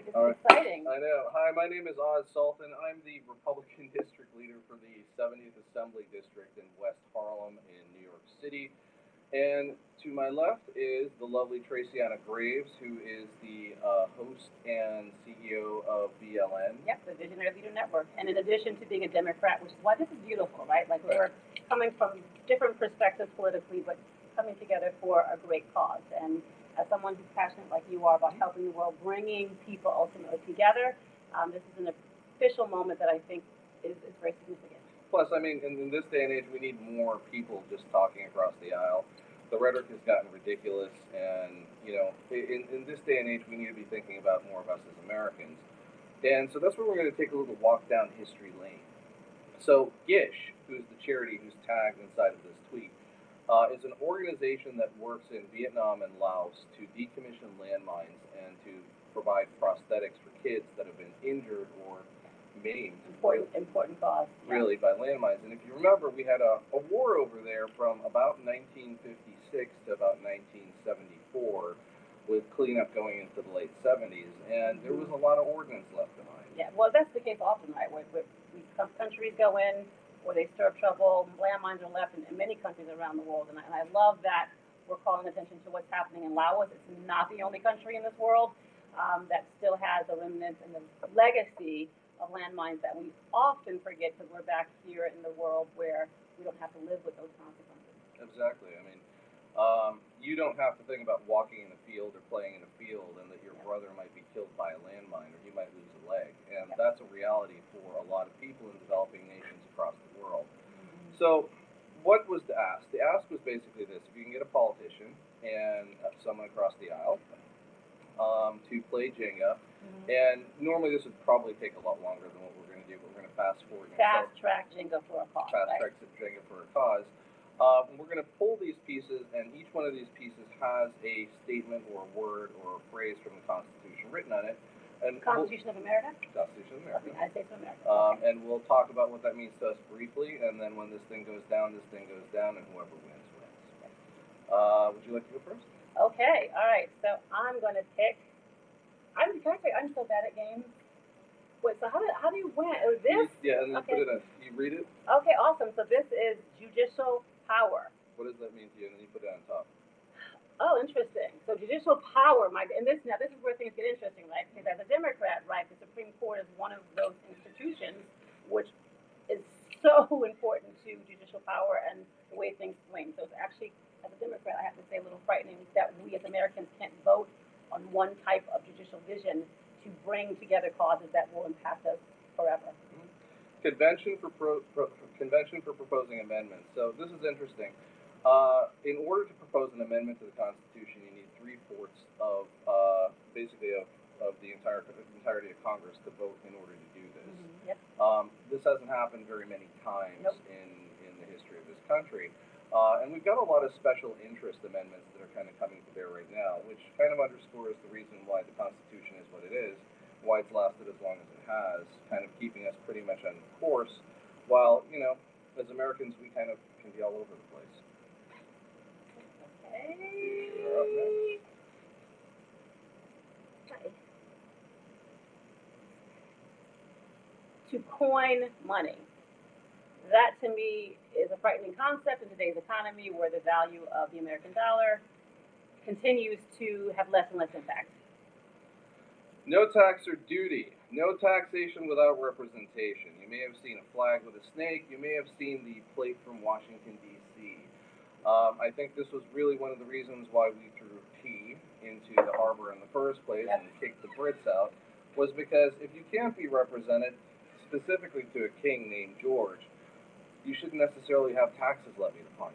This All is right. exciting. I know. Hi, my name is Oz Sultan. I'm the Republican district leader for the 70th Assembly District in West Harlem in New York City. And to my left is the lovely Traciana Graves, who is the host and CEO of BLN. Yep, the Visionary Leader Network. And in addition to being a Democrat, which is why this is beautiful, right? Like Right. we're coming from different perspectives politically, but coming together for a great cause. And as someone who's passionate like you are about helping the world, bringing people ultimately together, this is an official moment that I think is very significant. Plus, I mean, in this day and age, we need more people just talking across the aisle. The rhetoric has gotten ridiculous, and in this day and age, we need to be thinking about more of us as Americans. And so that's where we're going to take a little walk down history lane. So Gish, who's the charity who's tagged inside of this tweet, is an organization that works in Vietnam and Laos to decommission landmines and to provide prosthetics for kids that have been injured or maimed. Important cause. Really, by landmines. And if you remember, we had a war over there from about 1956 to about 1974, with cleanup going into the late 70s, and there was a lot of ordnance left behind. Yeah, well, that's the case often, right? Where some countries go in, where they stir up trouble, landmines are left in many countries around the world, and I love that we're calling attention to what's happening in Laos. It's not the only country in this world that still has the remnants and the legacy of landmines that we often forget because we're back here in the world where we don't have to live with those consequences. Exactly. I mean, you don't have to think about walking in a field or playing in a field and that your brother might be killed by a landmine or you might lose a leg. And that's a reality for a lot of people in developing nations across the world. So, what was the ask? The ask was basically this: if you can get a politician and someone across the aisle to play Jenga, and normally this would probably take a lot longer than what we're going to do, but we're going to fast forward. Fast track Jenga for a cause. Fast track Jenga for a cause. We're going to pull these pieces, and each one of these pieces has a statement or a word or a phrase from the Constitution written on it. And Constitution of America? Constitution of America. United States of America. And we'll talk about what that means to us briefly, and then when this thing goes down, and whoever wins, wins. Would you like to go first? Okay, all right. So I'm going to pick. I'm so bad at games. Wait, so how do you win? This? Yeah, and you put it in. You read it? Okay, awesome. So this is judicial power. What does that mean to you? And then you put it on top. Oh, interesting. So judicial power, this is where things get interesting, right? Because as a Democrat, right, the Supreme Court is one of those institutions which is so important to judicial power and the way things swing. So it's actually, as a Democrat, I have to say, a little frightening that we as Americans can't vote on one type of judicial vision to bring together causes that will impact us forever. Convention for proposing amendments. So this is interesting. In order to propose an amendment to the Constitution, you need 3/4 of basically of the entirety of Congress to vote in order to do this. Yep. This hasn't happened very many times Nope. in the history of this country. And we've got a lot of special interest amendments that are kind of coming to bear right now, which kind of underscores the reason why the Constitution is what it is, why it's lasted as long as it has, kind of keeping us pretty much on course, while, as Americans, we kind of can be all over the place. Okay. You're up next. Okay. To coin money. That to me is a frightening concept in today's economy where the value of the American dollar continues to have less and less impact. No tax or duty. No taxation without representation. You may have seen a flag with a snake. You may have seen the plate from Washington, D.C. I think this was really one of the reasons why we threw tea into the harbor in the first place and kicked the Brits out, was because if you can't be represented, specifically to a king named George, you shouldn't necessarily have taxes levied upon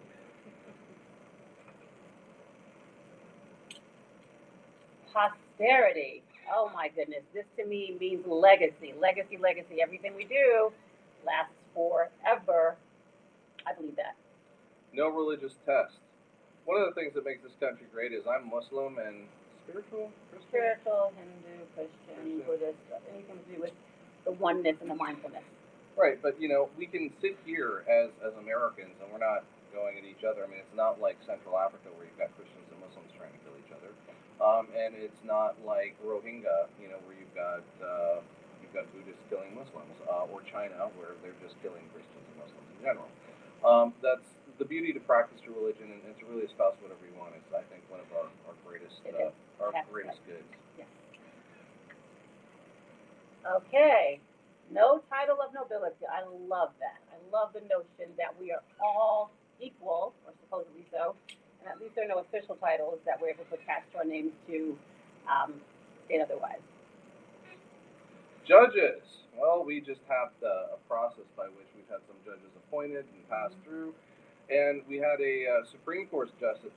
you. Posterity. Oh my goodness. This to me means legacy. Legacy, legacy. Everything we do lasts forever. I believe that. No religious test. One of the things that makes this country great is I'm Muslim and spiritual, Christian? Spiritual, Hindu, Christian, Buddhist, anything to do with the oneness and the mindfulness. Right, but we can sit here as Americans and we're not going at each other. I mean, it's not like Central Africa where you've got Christians and Muslims trying to kill each other. And it's not like Rohingya, where you've got Muslims, or China, where they're just killing Christians and Muslims in general. That's the beauty to practice your religion and to really espouse whatever you want is, I think, one of our greatest goods. Yes. Okay. No title of nobility. I love that. I love the notion that we are all equal, or supposedly so, and at least there are no official titles that we're able to attach to our names to state otherwise. Judges. Well, we just have a process by which we've had some judges appointed and passed through, and we had a Supreme Court justice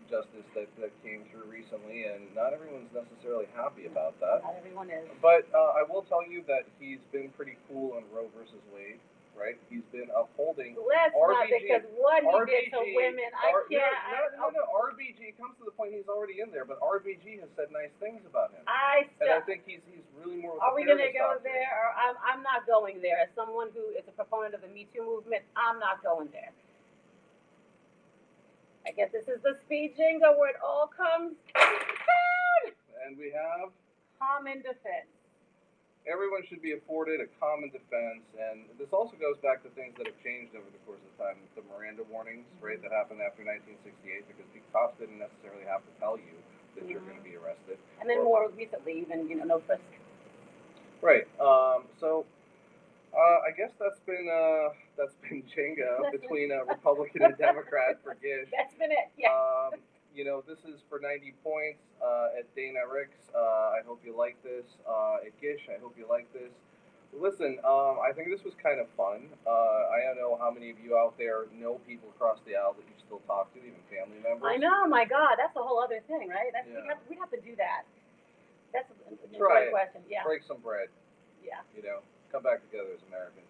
that came through recently, and not everyone's necessarily happy about that. Not everyone is. But I will tell you that he's been pretty cool on Roe versus Wade, right? He's been upholding Let's not, because what he did to women, No, RBG comes to the point he's already in there, but RBG has said nice things about him. And I think he's really more. Are we going to go there? Or I'm not going there. As someone who is a proponent of the Me Too movement, I'm not going there. I guess this is the speed jingle where it all comes down. And we have common defense. Everyone should be afforded a common defense, and this also goes back to things that have changed over the course of time. The Miranda warnings, right, that happened after 1968, because the cops didn't necessarily have to tell you that you're going to be arrested. And then more recently, even no frisk. Right. So I guess that's been Jenga between Republican and Democrat for Gish. That's been it. Yeah. This is for 90 points at Dana Ricks. I hope you like this. At Gish, I hope you like this. Listen, I think this was kind of fun. I don't know how many of you out there know people across the aisle that you still talk to, even family members. I know, my God, that's a whole other thing, right? We have to do that. That's a great question. Yeah. Break some bread. Yeah. Come back together as Americans.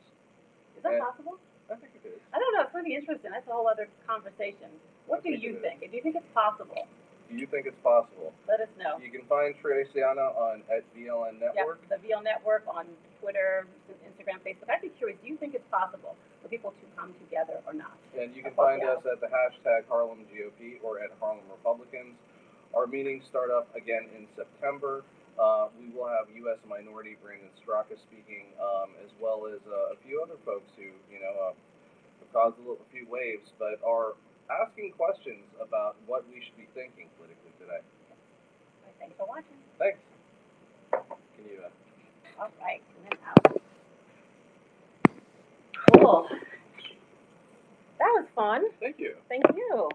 Is that possible? I think it is. I don't know. It's pretty interesting. That's a whole other conversation. What do you think? Do you think it's possible? Do you think it's possible? Let us know. You can find Traciana at VLN Network. Yep, the VL Network on Twitter, Instagram, Facebook. I'd be curious, do you think it's possible for people to come together or not? And you can find us at the hashtag Harlem GOP or at Harlem Republicans. Our meetings start up again in September. We will have U.S. minority Brandon Straka speaking, as well as a few other folks who, have caused a few waves, but are asking questions about what we should be thinking politically today. Thanks for watching. Thanks. Can you? All right, and then out. Cool. That was fun. Thank you. Thank you.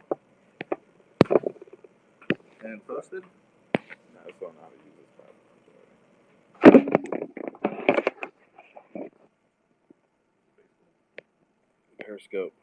And posted? No, I still know how to use this platform. Periscope.